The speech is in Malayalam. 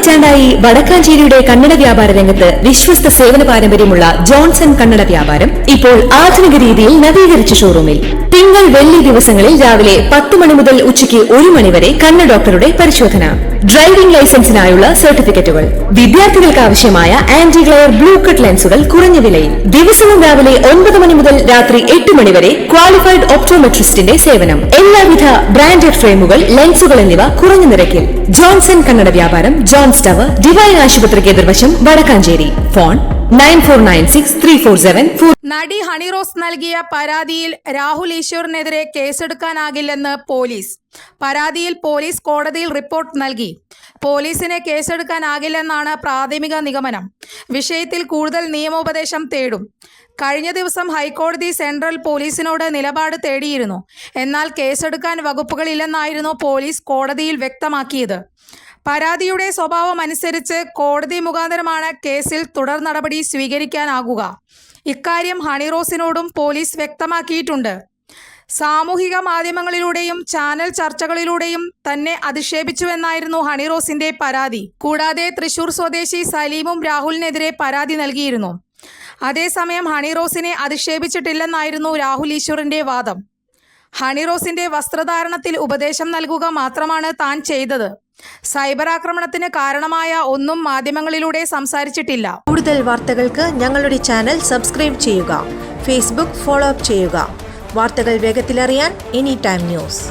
പതിറ്റാണ്ടായി വടക്കാഞ്ചേരിയുടെ കന്നഡ വ്യാപാര രംഗത്ത് വിശ്വസ്ത സേവന പാരമ്പര്യമുള്ള ജോൺസൺ കന്നഡ വ്യാപാരം ഇപ്പോൾ ആധുനിക രീതിയിൽ നവീകരിച്ച ഷോറൂമിൽ തിങ്കൾ വെള്ളി ദിവസങ്ങളിൽ രാവിലെ 10 മണി മുതൽ ഉച്ചയ്ക്ക് 1 മണി വരെ കണ്ണ് ഡോക്ടറുടെ പരിശോധന, ഡ്രൈവിംഗ് ലൈസൻസിനായുള്ള സർട്ടിഫിക്കറ്റുകൾ, വിദ്യാർത്ഥികൾക്ക് ആവശ്യമായ ആന്റി ഗ്ലെയർ ബ്ലൂ കട്ട് ലെൻസുകൾ കുറഞ്ഞ വിലയിൽ, ദിവസവും രാവിലെ 9 മണി മുതൽ രാത്രി 8 മണി വരെ ക്വാളിഫൈഡ് ഒപ്റ്റോമെട്രിസ്റ്റിന്റെ സേവനം, എല്ലാവിധ ബ്രാൻഡഡ് ഫ്രെയിമുകൾ, ലെൻസുകൾ എന്നിവ കുറഞ്ഞ നിരക്കിൽ. ജോൺസൺ കന്നഡ വ്യാപാരം, ജോൺസ് ടവർ, ഡിവൈൻ ആശുപത്രിക്ക് എതിർവശം, വടക്കാഞ്ചേരി. ഫോൺ 94963474. നടി ഹണി റോസ് നൽകിയ പരാതിയിൽ രാഹുൽ ഈശ്വറിനെതിരെ കേസെടുക്കാനാകില്ലെന്ന് പോലീസ്. പരാതിയിൽ പോലീസ് കോടതിയിൽ റിപ്പോർട്ട് നൽകി. പോലീസിനെ കേസെടുക്കാനാകില്ലെന്നാണ് പ്രാഥമിക നിഗമനം. വിഷയത്തിൽ കൂടുതൽ നിയമോപദേശം തേടും. കഴിഞ്ഞ ദിവസം ഹൈക്കോടതി സെൻട്രൽ പോലീസിനോട് നിലപാട് തേടിയിരുന്നു. എന്നാൽ കേസെടുക്കാൻ വകുപ്പുകളില്ലെന്നായിരുന്നു പോലീസ് കോടതിയിൽ വ്യക്തമാക്കിയത്. പരാതിയുടെ സ്വഭാവം അനുസരിച്ച് കോടതി മുഖാന്തരമാണ് കേസിൽ തുടർ നടപടി സ്വീകരിക്കാനാകുക. ഇക്കാര്യം ഹണി റോസിനോടും പോലീസ് വ്യക്തമാക്കിയിട്ടുണ്ട്. സാമൂഹിക മാധ്യമങ്ങളിലൂടെയും ചാനൽ ചർച്ചകളിലൂടെയും തന്നെ അധിക്ഷേപിച്ചുവെന്നായിരുന്നു ഹണി റോസിന്റെ പരാതി. കൂടാതെ തൃശൂർ സ്വദേശി സലീമും രാഹുലിനെതിരെ പരാതി നൽകിയിരുന്നു. അതേസമയം ഹണി റോസിനെ അധിക്ഷേപിച്ചിട്ടില്ലെന്നായിരുന്നു രാഹുൽ ഈശ്വറിന്റെ വാദം. ഹണി റോസിന്റെ വസ്ത്രധാരണത്തിൽ ഉപദേശം നൽകുക മാത്രമാണ് താൻ ചെയ്തത്. സൈബർ ആക്രമണത്തിന് കാരണമായ ഒന്നും മാധ്യമങ്ങളിലൂടെ സംസാരിച്ചിട്ടില്ല. കൂടുതൽ വാർത്തകൾക്ക് ഞങ്ങളുടെ ചാനൽ സബ്സ്ക്രൈബ് ചെയ്യുക. ഫേസ്ബുക്ക് ഫോളോ അപ്പ് ചെയ്യുക. വാർത്തകൾ വേഗത്തിലറിയാൻ എനി ടൈം ന്യൂസ്.